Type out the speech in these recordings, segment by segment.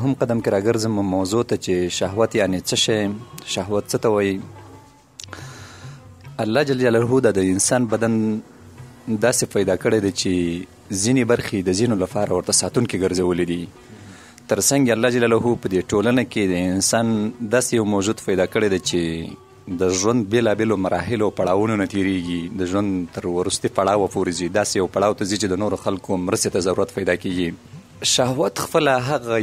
دوهم قدم کې راګرځم موضوع ته چې شهوت یعنې څه شی، شهوت څه ته وایي. الله جل جلاله د انسان بدن داسې پیدا کړی دی چې ځینې برخې د ځینو لپاره ورته ساتونکي ګرځولي دي. تر څنګ الله جل جلاله په دې ټولنه کې د انسان داسې یو موجود پیدا کړی دی چې د ژوند بېلابېلو مراحلو او پړاوونو نه تېرېږي، د ژوند تر وروستي پړاوه پورې ځي، داسې یو پړاو ته ځي چې د نورو خلکو مرستې ته ضرورت پیدا کېږي. شهوت خپله هغه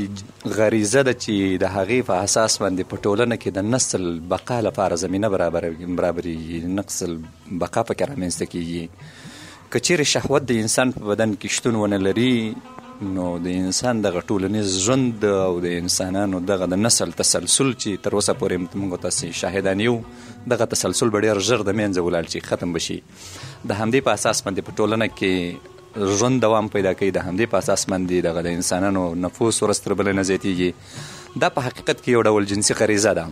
غریزه ده چې د هغې په اساس باندې په ټولنه کې د نسل بقا لپاره زمینه برابرېږي، نسل بقا پکې رامنځته کېږي. که چیرې شهوت د انسان په بدن کې شتون ونه لري، نو د انسان دغه ټولنیز ژوند او د انسانانو دغه د نسل تسلسل چې تر اوسه پورې موږ تاسې شاهدان یو، دغه تسلسل به ډېر ژر د منځه ولاړ شي، ختم به شي. د همدې په اساس باندې په ټولنه کې ژوند دوام پیدا کوي، د همدې په اساس باندې دغه د انسانانو نفوس ورځ تر بلې نه زیاتېږي. دا په حقیقت کې یو ډول جنسي غریزه ده.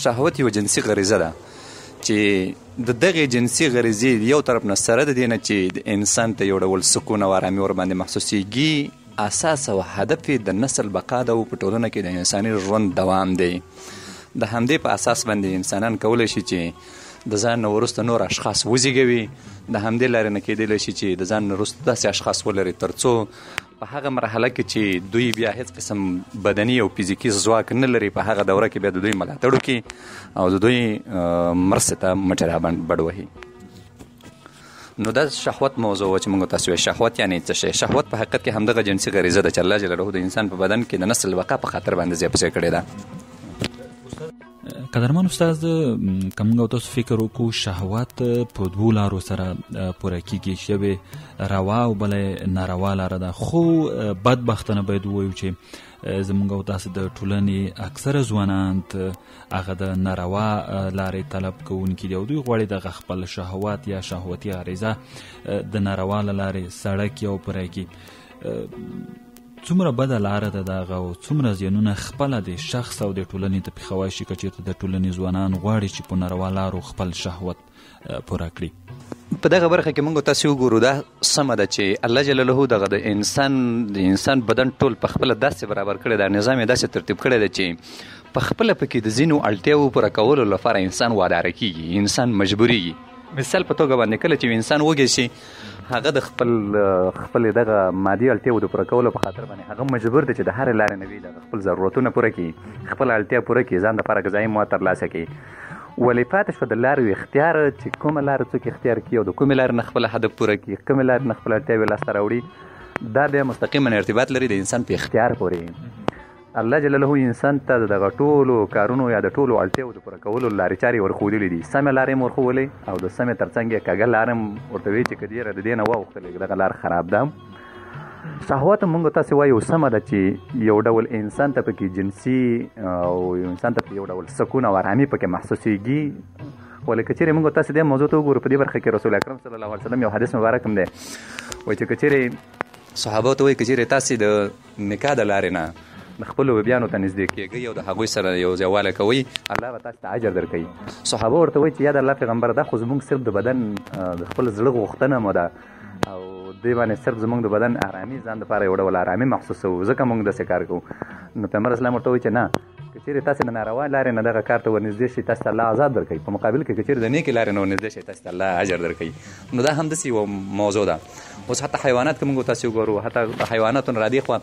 شهوت یو جنسي غریزه ده چې د دغې جنسي غریزې یو طرف نه سره د دې نه چې د انسان ته یو ډول سکون او ارامي ورباندې محسوسېږي، اساس او هدف یې د نسل بقا ده او په ټولنه کې د انساني ژوند دوام دی. د همدې په اساس باندې انسانان کولی شي چې د ځان نه وروسته نور اشخاص وزېږوي، د همدې لارې نه کېدلی شي چې د ځان نه وروسته داسې اشخاص ولري تر څو په هغه مرحله کې چې دوی بیا هیڅ قسم بدني او فزیکي ځواک نه لري، په هغه دوره کې بیا د دوی ملاتړ وکړي او د دوی مرستې ته مټې رابډ وهي. نو دا شهوت موضوع چې موږ تاسو وایو شهوت یعنې څه شی. شهوت په حقیقت کې همدغه جنسي غریزه ده چې الله جل جلاله د انسان په بدن کې د نسل بقا په خاطر باندې ځای په ځای کړې ده. قدرمن استاد، که موږ او تاسو فکر وکړو شهوت په دوو لارو سره پوره کېږي، چې یوې روا او بله ناروا لاره ده. خو بدبختانه باید ووایو چې زموږ او تاسو د ټولنې اکثره ځوانان هغه د ناروا لارې طلب کوونکي دي او دوی غواړي دغه خپل شهوت یا شهوتي غریزه د ناروا له لارې سړک یا پوره کړي. څومره بده لاره ده دغه او څومره زیانونه خپله د شخص او د ټولنې ته پېښوی شي که چېرته د ټولنې ځوانان غواړي چې په ناروا لارو خپل شهوت پوره کړي. په دغه برخه کې موږ تاسې وګورو، دا سمه ده چې الله جل جلاله دغه د انسان بدن ټول په خپله داسې برابر کړی ده، نظام یې داسې ترتیب کړی ده چې په خپله پکې د ځینو اړتیاوو پوره کولو لپاره انسان واداره کېږي، انسان مجبورېږي. مثال په توګه باندې کله چې انسان وږی شي، هغه د خپل دغه مادي اړتیاو د پوره کولو په خاطر باندې هغه مجبور دی چې د هرې لارې نه وي د خپل ضرورتونه پوره کړي، خپل اړتیا پوره کړي، ځان دپاره غذایي مواد ترلاسه کړي. ولې پاتې شوه د لارو اختیار چې کومه لاره څوک اختیار کړي او د کومې لارې نه خپل هدف پوره کړي، کومې لارې نه خپل اړتیاوې لاسته راوړي، دا بیا مستقیما ارتباط لري د انسان په اختیار پورې. الله جل جلاله انسان ته دغه ټولو کارونو یا د ټولو اړتیاو د پوره کولو لارې چارې ورښودلې دي. سمې لارې هم ورښولې او د سمې تر څنګ یې کږه لاره هم ورته وایي چې که ډېره د دې نه واوښتلې دغه لار خراب ده. شهوت موږ تاسې وایو سمه ده چې یو ډول انسان ته پکې جنسي او انسان ته یو ډول سکون او ارامي پکې محسوسېږي. ولې که چېرې موږ تاسې دې موضوع ته وګورو، په دې برخه کې رسول اکرم صلی الله علیه وسلم یو حدیث مبارک هم دی، وایي چې که چېرې صحابو ته وایي که چېرې تاسې د نکاح د لارې نه د خپلو بیبیانو ته نږدې کېږئ او د هغوی سره یو ځای والی کوئ، الله به تاسو ته اجر درکوي. صحابه ورته وایي چې یا د الله پیغمبره دا خو زموږ صرف د بدن د خپل زړه غوښتنه مو ده او دې باندې صرف زموږ د بدن ارامي ځان دپاره یو ډول ارامي محسوسوو، ځکه موږ داسې کار کوو. نو پیغمبر اسلام ورته وایي چې نه، که چېرې تاسې د ناروا لارې نه دغه کار ته ورنږدې شي تاسو ته الله عذاب درکوي، په مقابل کې که چېرې د نیکې لارې نه ورنږدې شي تاسو ته الله اجر درکوي. نو دا هم داسې یوه موضوع ده. اوس حتی حیوانات که موږ تاسې وګورو، حتی د حیواناتو نه رادې خوا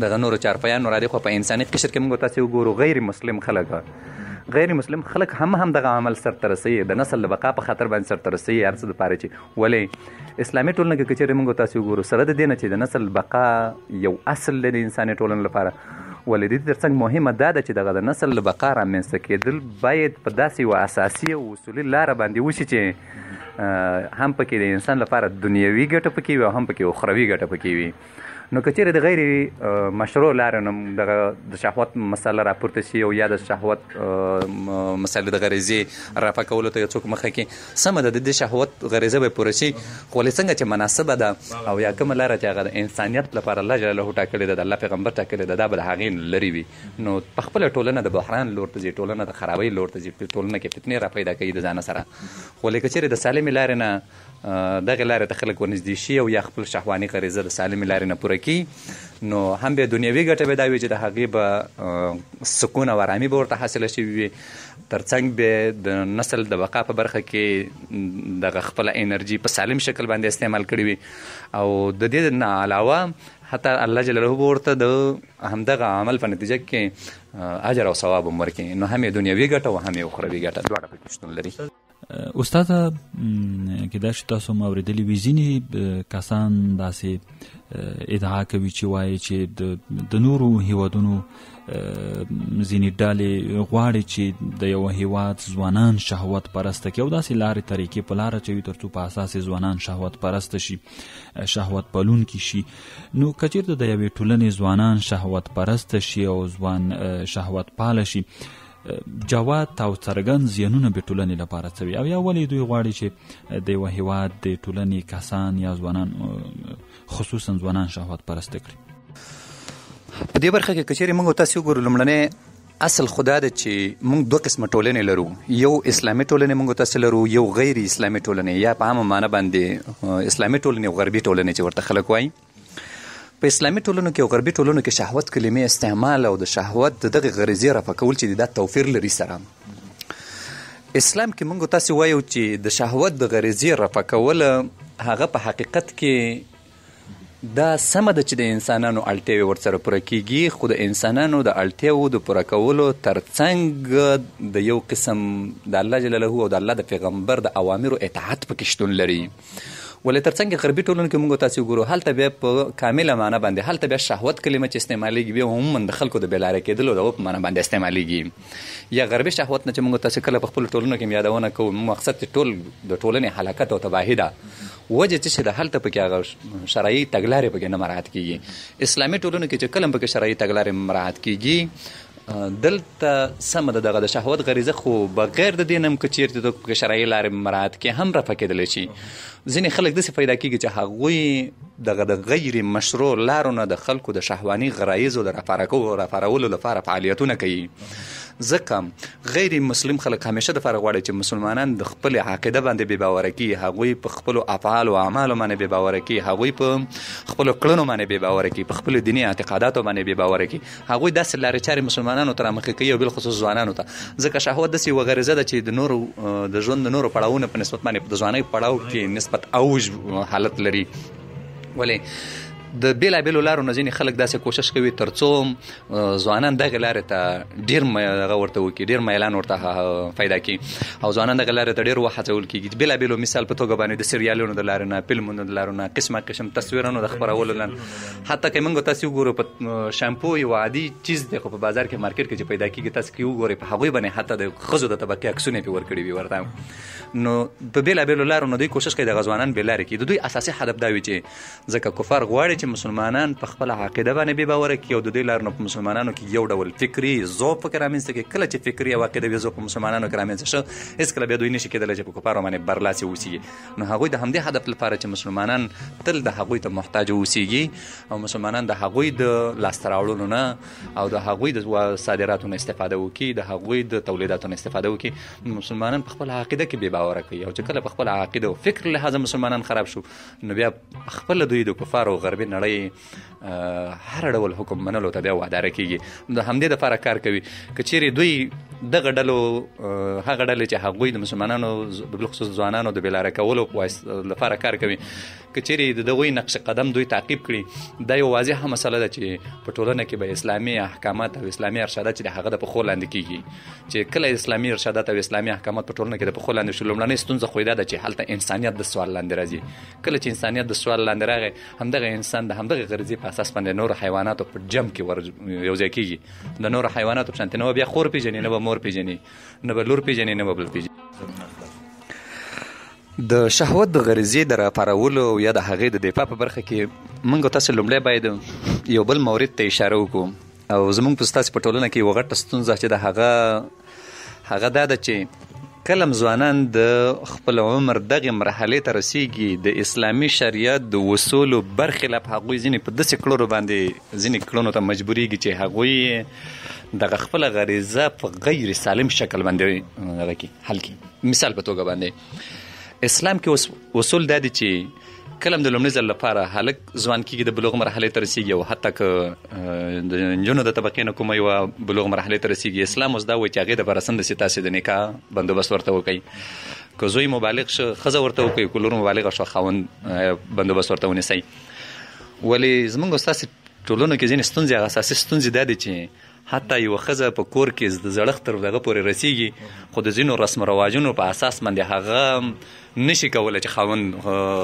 دغه نورو چارپیانو را دې خوا په انساني قشر کې موږ تاسې وګورو، غیر مسلم خلک هم دغه عمل سرته رسوي، د نسل د بقا په خاطر باندې سرته رسوي، هر څه دپاره چې ولې اسلامي ټولنه کې که چېرې موږ تاسې وګورو، سره د دې نه چې د نسل بقا یو اصل دی د انساني ټولنې لپاره، ولې د دې تر څنګ مهمه دا ده چې دغه د نسل د بقا رامنځته کېدل باید په داسې یوه اساسي او اصولي لاره باندې وشي چې هم پکې د انسان لپاره دنیوي ګټه پکې وي او هم پکې اخروي ګټه پکې وي. نو که چېرې د غیر مشروع لارې نه دغه د شهوت مسله راپورته شي او یا د شهوت مسلې د غریزې رافع کولو ته یو څوک مخه کړي، سمه ده د دې شهوت غریزه به پوره شي، خو ولې څنګه چې مناسبه ده او یا کومه لاره چې هغه د انسانیت لپاره الله جل جلاله ټاکلې ده، د الله پیغمبر ټاکلې ده، دا به د هغې لرې وي. نو په خپله ټولنه د بحران لور ته ځي، ټولنه د خرابۍ لور ته ځي، ټولنه کې فتنې را پیدا کوي د ځانه سره. خو ولې که چېرې د سالمې لارې نه دغه لارې ته خلک ورنږدې شي او یا خپل شهواني غریزه د سالمې لارې نه پوره کړي، نو هم به دنیوي ګټه به دا وي چې د هغې به سکون او ارامي به ورته حاصله شوي وي، ترڅنګ به د نسل د بقا په برخه کې دغه خپله انرژي په سالم شکل باندې استعمال کړي وي، او د دې نه علاوه حتی الله جلاله به ورته د همدغه عمل په نتیجه کې اجر او ثواب هم ورکړي، نو هم یې دنیوي ګټه او هم یې اخروي ګټه دواړه پکې شتون لري. استاده کېدای شي تاسو هم اورېدلي وي ځینې کسان داسې ادعا کوي چې وایي چې د نورو هیوادونو ځینې ډلې غواړي چې د یو هیواد ځوانان شهوت پرسته کړي او داسې لارې طریقې په لاره اچوي تر څو په اساس ځوانان شهوت پرسته شي، شهوت پالونکي شي. نو که چېرته د یوې ټولنې ځوانان شهوت پرسته شي او ځوان شهوت پاله شي، جوات او څرګند زیانونه به ټولنې لپاره څه وي، او یا ولې دوی غواړي چې د یوه هیواد د ټولنې کسان یا ځوانان خصوصا ځوانان شهوت پرسته کړي؟ په دې برخه کې که چېرې موږ تاسې وګورو، لومړنی اصل خو دا ده چې موږ دوه قسمه ټولنې لرو، یو اسلامي ټولنې موږ تاسې لرو، یو غیر اسلامي ټولنې یا په عامه معنی باندې اسلامي ټولنې او غربي ټولنې چې ورته خلک وایي. په اسلامي ټولنو کې او غربي ټولنو کې شهوت کلمې استعمال او د شهوت د دغه غریزې رفع کول چې دا توفیر لري سره. اسلام کې موږ تاسې وایو چې د شهوت د غریزې رفع کول هغه په حقیقت کې دا سمه ده چې د انسانانو اړتیاوې ورسره پوره کیږي، خو د انسانانو د اړتیاوو د پوره کولو ترڅنګ د یو قسم د الله جلاله او د الله د پیغمبر د اوامرو اطاعت پکې شتون لري. ولې ترڅنګ غربي ټولنو کې موږ تاسې وګورو، هلته بیا په کامله معنی باندې هلته بیا شهوت کلمه چې استعمالیږي بیا عموما د خلکو د بېلارې کېدلو د په معنی باندې استعمالیږي. یا غربي شهوت نه چې موږ تاسې کله په خپلو ټولنو کې یادونه کوو، مقصد چې ټول د ټولنې هلاکت او تباهي ده، وجه چې د هلته پکې هغه شرعي تګلارې پکې نه مراعات کیږي. اسلامي ټولنو کې چې کله پکې شرعي تګلارې مراعات کیږي، دلته سمه ده دغه د شهوت غریزه خو بغیر د دې نه هم که چېرته د شرعي لارې مراعات کې هم رفع کېدلی شي. ځینې خلک داسې پیدا کېږي چې هغوی دغه د غیر مشروع لارو نه د خلکو د شهواني غرایزو د رفعولو لپاره فعالیتونه کوي. ځکه غیر مسلم خلک همیشه دپاره غواړي چې مسلمانان د خپل عقیده باندې بې باوره کړي، هغوی په خپلو افعال او اعمالو باندې بې باوره کړي، هغوی په خپلو کړنو باندې بې باوره کړي، په خپلو دیني اعتقاداتو باندې بې باوره کړي. هغوی داسې لارې چارې مسلمانانو ته رامخې کوي او بالخصوص ځوانانو ته، ځکه شهوت داسې یوه غریزه ده چې د نورو د ژوند د نورو پړاوونو په نسبت باندې د ځوانۍ پړاو کې نسبت اوج حالت لري. ولې د بېلابېلو لارو نه ځینې خلک داسې کوشش کوي تر څو ځوانان دغې لارې ته ډېر هغه ورته وکړي، ډېر میلان ورته پیدا کړي او ځوانان دغه لارې ته ډېر وهڅول کېږي. بېلابېلو مثال په توګه باندې د سریالونو د لارې نه، فلمونو د لارو نه، قسمه قسم تصویرونو د خپرولو نه، حتی که موږ تاسې وګورو په شامپو یو عادي چیز دی خو په بازار کې مارکیټ کې چې پیدا کېږي، تاسې که وګورئ په هغوی باندې حتی د ښځو د طبقې عکسونه یې پرې ورکړي وي ورته. نو په بېلابېلو لارو نه دوی کوشش کوي دغه ځوانان بېلارې کړي. د دوی اساسي هدف دا وي چې ځکه کفار غواړي چې مسلمانان په خپل عقیده باندې بې باوره کړي او د دوی لار نه په مسلمانانو کې یو ډول فکري ذوق پکې رامنځته کړي. کله چې فکري او عقیدوي ذوق په مسلمانانو کې رامنځته شو، هېڅکله بیا دوی نشي کېدلی چې په کفارو باندې برلاسي اوسېږي. نو هغوی د همدې هدف لپاره چې مسلمانان تل د هغوی ته محتاج اوسېږي او مسلمانان د هغوی د لاسته راوړنو نه او د هغوی د صادراتو نه استفاده وکړي، د هغوی د تولیداتو نه استفاده وکړي، مسلمانان په خپل عقیده کې بې باوره کوي. او چې کله په خپل عقیده او فکر لحاظه مسلمانان خراب شو، نو بیا خپله دوی د کفارو غربي نړۍ هر ډول حکم منلو ته بیا واداره کېږي. د همدې دپاره کار کوي. که چیرې دوی دغه ډلو هغه ډلې چې هغوی د مسلمانانو بالخصوص ځوانانو د بېلاره کولو لپاره کار کوي، که چیرې د دغوی نقش قدم دوی تعقیب کړي، دا یو واضحه مسله ده چې په ټولنه کې به اسلامي احکامات او اسلامي ارشادات چې د هغه د پښو لاندې کېږي. چې کله اسلامي ارشادات او اسلامي احکامات په ټولنه کې د پښو لاندې شو، لومړنۍ ستونزه خو دا ده چې هلته انسانیت د سوال لاندې راځي. کله چې انسانیت د سوال لاندې راغی، همدغه انسان د همدغه غریزې په اساس باندې نور حیواناتو په جمع کې یوځای کېږي. د نور حیواناتو په شانتې نه به بیا خور پېژني، نه به مور پېژني، نه به لور پېژني، نه به بل پېژني. د شهوت د غریزې د راپارولو یا د هغې د دفاع په برخه کې موږ تاسې لومړی باید یو بل مورد ته اشاره وکړو. او زموږ په ستاسې په ټولنه کې یوه غټه ستونزه چې د هغه دا ده چې کله ځوانان د خپل عمر دغې مرحلې ته رسیږي، د اسلامي شریعت د اصولو برخلاف هغوی ځینې په داسې کړنو باندې ځینې کړنو ته مجبورېږي چې هغوی دغه خپله غریزه په غیر سالم شکل باندې هغه کړي حل کړي. مثال په توګه باندې اسلام کې اصول دا دي چې کله د لومړي ځل لپاره هلک ځوان کېږي د بلوغ مرحلې ته رسېږي او حتی که د نجونو د طبقې نه کومه یوه بلوغ مرحلې ته رسېږي اسلام اوس دا وایي چې هغې دپاره سمدستي تاسې د نکاح بندوبست ورته وکړئ که زوی مبالغ شه ښځه ورته وکړي که لور مبالغه شوه خاوند بندوبست ورته ونیسئ ولې زموږ ستاسې ټولنو کې ځینې ستونزې هغه اساسي ستونزې دا دي چې حتی یوه ښځه په کور کې د زړښت تر دغه پورې رسېږي خو د ځینو رسم رواجونو په اساس باندې هغه نشي کولی چې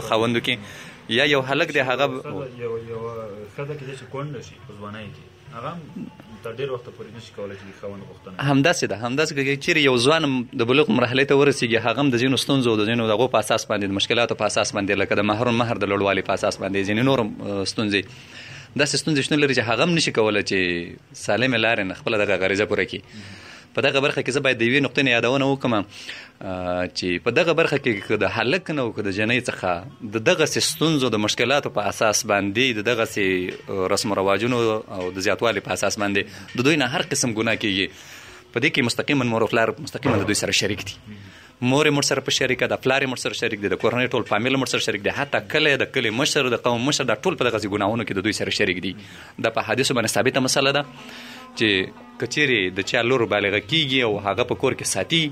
خاوند وکړي یا یو هلک دی هغه یوه ښځه کېدای شي کونډه شي په ځوانۍ کې هغه هم تر ډېر وخته پورې نشي کولی چې د خاوند غوښتنه همداسې ده همداسې که چیرې یو ځوان د بلوغ مرحلې ته ورسېږي هغه هم د ځینو ستونزو د ځینو دغو په اساس باندې د مشکلاتو په اساس باندې لکه د مهر د لوړوالي په اساس باندې ځینې نور ستونزې داسې ستونزې شتون لري چې هغه هم نشي کولی چې سالمې لارې نه خپله دغه غریزه پوره کړي په دغه برخه کې زه باید د یوې نقطې نه یادونه وکړم چې په دغه برخه کې که د هلک نه او که د جنۍ څخه د دغسې ستونزو د مشکلاتو په اساس باندې د دغسې رسم و رواجونو او د زیاتوالي په اساس باندې د دوی نه هر قسم ګناه کېږي په دې کې مستقیما مور او پلار مستقیما د دوی سره شریک دي مور یې مور سره په شریکه ده پلار یې مور سره شریک دی د کورنۍ ټول فامیل مور سره شریک دی حتی کلی د کلي مشر د قوم مشر دا ټول په دغسې ګناهونو کې د دوی سره شریک دي دا په حدیثو باندې ثابته مسله ده چې که چیرې د چا لور بالغه کېږي او هغه په کور کې ساتي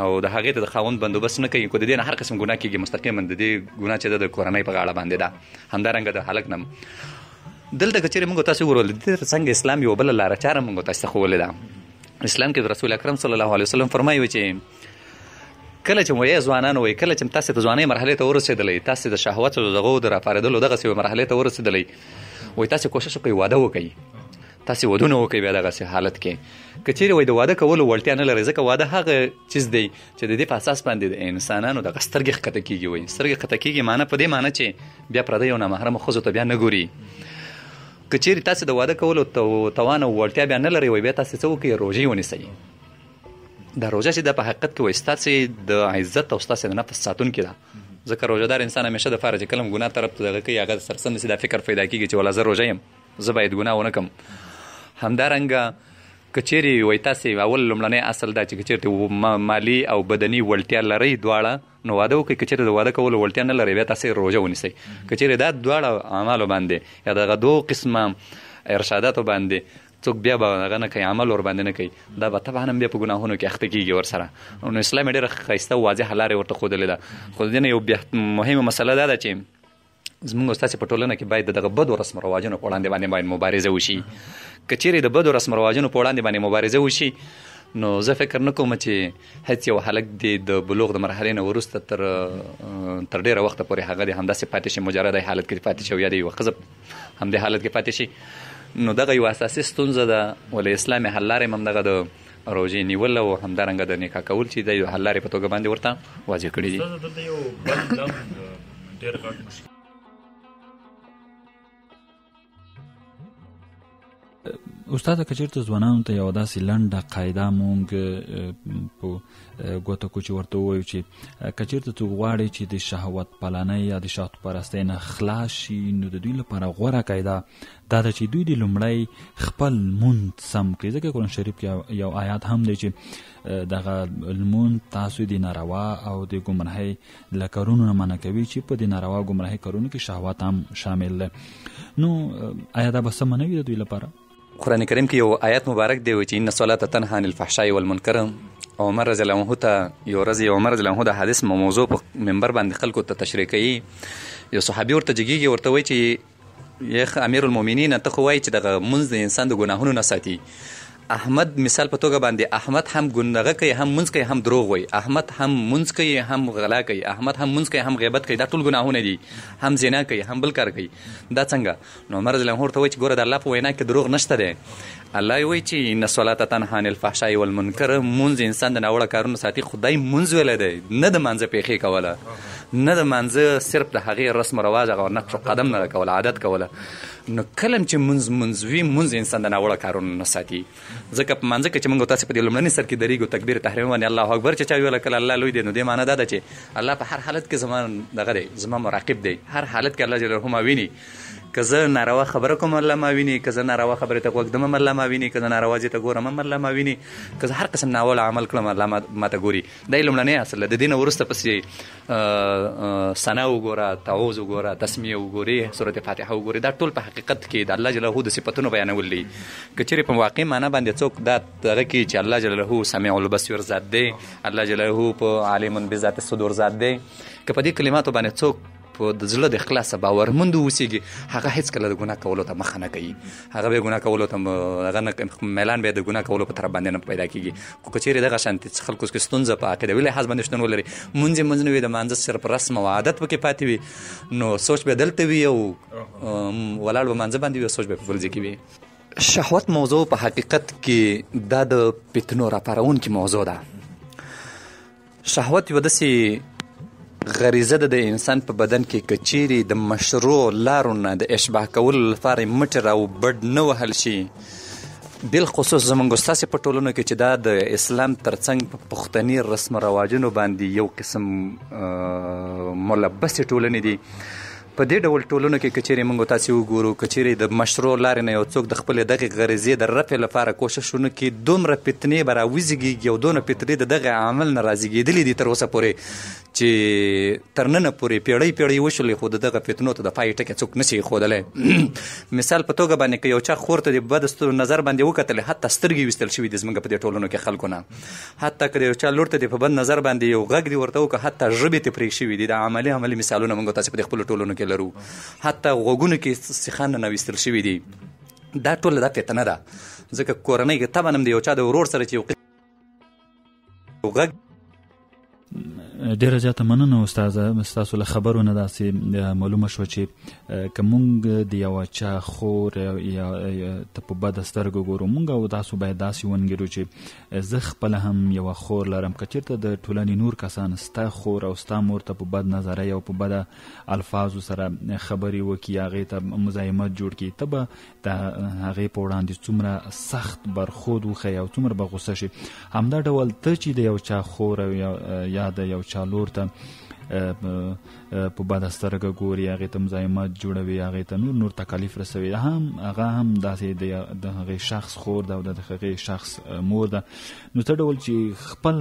او د هغې ته د خاوند بندوبست نه کوي که د دې نه هر قسم ګناه کېږي مستقیما د دې ګناه چې ده د کورنۍ په غاړه باندې ده همدارنګه د هلک نه دلته که چیرې موږ تاسو وګورو د دې څنګه اسلام یوه بله لاره چاره موږ تاسو ته ښوولې ده اسلام کې رسول اکرم صلی الله علیه وسلم فرمایي چې کله چې وایي ځوانانو وایي کله چې تاسې د ځوانۍ مرحلې ته ورسېدلی تاسې د شهوت او دغو د راپارېدلو دغسې یوې مرحلې ته ورسېدلی وایي تاسې کوشش وکړئ واده وکړئ تاسې ودونه وکړئ بیا دغسې حالت کې که چیرې وایي د واده کولو وړتیا نه لرئ ځکه واده هغه چیز دی چې د دې په اساس باندې د انسانانو دغه سترګې ښکته کېږي وایي سترګې ښکته کېږي معنی په دې معنی چې بیا پردیو نامحرمو ښځو ته بیا نه ګوري که چیرې تاسې د واده کولو توان او وړتیا بیا نه لرئ وایي بیا تاسې څه وکړئ روژې ونیسئ دا روژه چې دا په حقیقت کې وایي ستاسې د عزت او ستاسې د نفس ساتونکې ده ځکه روژهدار انسان همیشه دپاره چې کله هم ګناه طرف ته دغه کوي هغه سر سمدستي دا فکر پیدا کېږي چې والا زه روژه یم زه باید ګناه ونه کړم همدارنګه که چیرې وایي تاسې اول لومړنی اصل دا چې که چیرې مالي او بدني وړتیا لرئ دواړه نو واده وکړئ که چیرې د واده کولو وړتیا نه لرئ بیا تاسې روژه ونیسئ که چیرې دا دواړه اعمالو باندې یا دغه دو قسمه ارشاداتو باندې څوک بیا به هغه نه کوي عمل ور باندې نه کوي دا به طبعا هم بیا په ګناهونو کې اخته کېږي ورسره نو اسلام یې ډېره ښایسته او واضحه لارې ورته ښودلې ده خو د دې نه یو بیا مهمه مسله دا ده چې زموږ ستاسې په ټولنه کې باید د دغه بدو رسم رواجونو په وړاندې باید مبارزه وشي که چیرې د بدو رسم رواجونو په وړاندې باندې مبارزه وشي نو زه فکر نه کوم چې هیڅ یو هلک دی د بلوغ د مرحلې نه وروسته تر ډېره وخته پورې هغه دی همداسې پاتې شي مجرد حالت کې پاتې شي او یا د یوه ښځه همدې حالت کې پاتې شي نو دغه یو اساسي ستونزه ده ولې اسلامي حل لارې هم دغه د روژې نیول او همدارنګه د نکاح کول چې د یو حل لارې په توګه باندې ورته واضح کړي دي دلته یو بل ډېر غټ مشکل استاد که چېرته ځوانانو ته یوه داسې لنډه قاعده مونږ په ګوته کو چې ورته ووایو چې که چېرته څوک غواړي چې د شهوت پالنۍ یا د شهوت پرستۍ نه خلاص شي نو د دوی لپاره غوره قاعده دا ده چې دوی د لومړی خپل لمونځ سم کړي ځکه قرآن شریف کې یو آیات هم دی چې دغه لمونځ تاسو د ناروا او د ګمراهۍ له کارونو نه منع کوي چې په د ناروا او ګمراهۍ کارونو کې شهوت هم شامل دی نو آیا دا به سمه نه وي د دوی لپاره قرآن کریم کې یو آیات مبارک دی چې ان الصلاة تنهی عن الفحشاء والمنکر عمر رضی الله عنه ته یو ورځ عمر رضی الله عنه د حدیث موضوع په منبر باندې خلکو ته تشریح کوي یو صحابي ورته جګیږي ورته وایي چې یخ امیر المؤمنین ته خو وایي چې دغه منځ د انسان د ګناهونو نه ساتي احمد مثال په توګه باندې احمد هم ګناه کوي هم منځ کوي هم دروغ وایي احمد هم منځ کوي هم غلا کوي احمد هم منځ کوي هم غیبت کوي دا ټول ګناهونه دي هم زنا کوي هم بل کار کوي دا څنګه نو عمر رضی الله عنه ورته وایي چې ګوره د الله په وینا کې دروغ نشته دی الله وایي چې ان الصلاة تنهی عن الفحشاء والمنکر منځ انسان د ناوړه کارونو ساتي خدای منځ ویلی دی نه د مانځه پیښې کوله نه د مانځه صرف د هغې رسم رواج هغه نقش قدم نه کوله عادت کوله نو کله چې منځ وي منځ انسان د ناوړه کارونو نه ساتي ځکه په مانځه کې چې موږ تاسې په دې لومړني سر کې درېږو تکبیر تحریم باندې الله اکبر چې چا ویله کله الله لوی دی نو دې معنی دا ده چې الله په هر حالت کې زما دغه دی زما مراقب دی هر حالت کې الله جل جلاله ما ویني که زه ناروا خبره کوم الله ما ویني، که زه ناروا خبرې ته غوږ دم الله ما ویني، که زه ناروا ځای ته ګورم هم الله ما ویني، که زه هر قسم ناوړه عمل کړم الله ما ته ګوري. دا یې لومړنی اصل دی. د دې نه وروسته پسې ثنا وګوره، تعوذ وګوره، تسمیه وګورې، سورت فاتحه وګورې. دا ټول په حقیقت کې د الله جلاله د صفتونو بیانول دي. که چیرې په واقعي معنا باندې څوک دا دغه کوي چې الله جلاله سمیع البصیر ذات دی، الله جلاله په عالم بذات الصدور ذات دی، که په دې کلماتو باندې څوک په د زړه د اخلاصه باورمند اوسېږي، هغه هېڅکله د ګناه کولو ته مخه نه کوي. هغه به ګناه کولو ته هغه نه میلان به د ګناه کولو په طرف باندې نه پیدا کېږي. خو که چېرې دغه شانتې خلکو کې ستونزه په عقیدوي لحاظ باندې شتون ولري، مونځ یې مونځ نه وي، د مانځه صرف رسم او عادت پکې پاتې وي، نو سوچ به دلته وي او ولاړ به مانځه باندې وي او سوچ به په بل ځای کې وي. شهوت موضوع په حقیقت کې دا د فتنو راپارونکې موضوع ده. شهوت یوه داسې غریزه ده د انسان په بدن کې، که چیرې د مشروع لارو نه د اشباه کولو لپاره یې مټې راوبډ نه وهل شي، بالخصوص زموږ ستاسې په ټولنو کې چې دا د اسلام ترڅنګ په پښتني رسم و رواجونو باندې یو قسم ملبسې ټولنې دي. په دې ډول ټولنو کې که چیرې موږ تاسې وګورو، که چیرې د مشروع لارې نه یو څوک د خپلې دغې غریزې د رفع لپاره کوشش ونه کړي، دومره فتنې به راوزېږي او دونه فتنې د دغه عمل نه رازېږېدلې دي تر اوسه پورې چې تر ننه پورې پیړۍ پیړۍ وشولې، خو د دغه فتنو ته د پای ټکی څوک نشي ایښودلی. مثال په توګه باندې که یو چا خور ته د بد نظر باندې وکتلې، حتی سترګې ویستل شوي دي زموږ په دې ټولنو کې خلکو نه. حتی که د یو چا لور ته د په بد نظر باندې یو غږ دي ورته وکړه، حتی ژبې ته پرې شوي دي. دا عملي مثالونه موږ تاسې په خپلو ټولنو کې لرو. حتی غوږونو کې سیخان نه ویستل شوي دي. دا ټوله دا فتنه ده. ځکه کورنۍ کې طبعا هم د یو چا د ورور سره چې یو غږ. ډیره زیاته مننه استاده، ستاسو له خبرو نه داسې معلومه شوه چې که مونږ د یوه چا خور یا ته په بده سترګو ګورو، مونږ او تاسو باید داسې ونګیرو چې زه خپله هم یوه خور لرم. که چېرته د ټولنې نور کسان ستا خور او ستا مور ته په بد نظرۍ او په بده الفاظو سره خبرې وکړي، هغې ته مزاحمت جوړ کړي، ته به د هغې په وړاندې څومره سخت برخود وښیې او څومره به غوسه شي. همدا ډول ته چې د یو چا خور یا د یو چا لور ته په بده سترګه ګوري، هغې ته مزاحمت جوړوي، هغې ته نور تکالیف رسوي، هغه هم داسې د هغې شخص خور ده او د هغې شخص مور ده. نو څه ډول چې خپل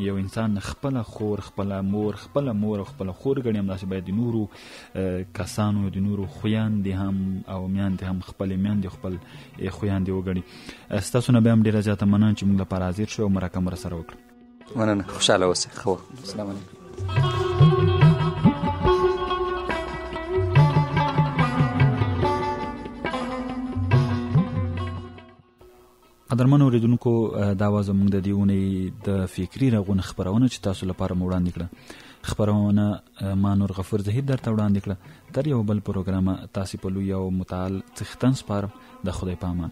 یو انسان خپله خور، خپله مور او خپله خور ګڼي، همداسې باید د نورو کسانو، د نورو خویندې هم او میندې هم خپلې میندې او خپل خویندې وګڼي. ستاسو نه بیا هم ډېره زیاته مننه چې موږ لپاره حاضر شوی او مرکه مو راسره وکړه. مننه، خوشحاله اوسئ. السلام علیکم. قدرمن اوریدونکو، دا وه زموږ د دې اونۍ د فکري رغونه خپرونه چې تاسو لپاره مو وړاندې کړه. خپرونه ما نور غفور زهیر درته وړاندې کړه. تر یو بل پروګرامه تاسې په لوی او متعال څښتن سپارم. د خدای په امان.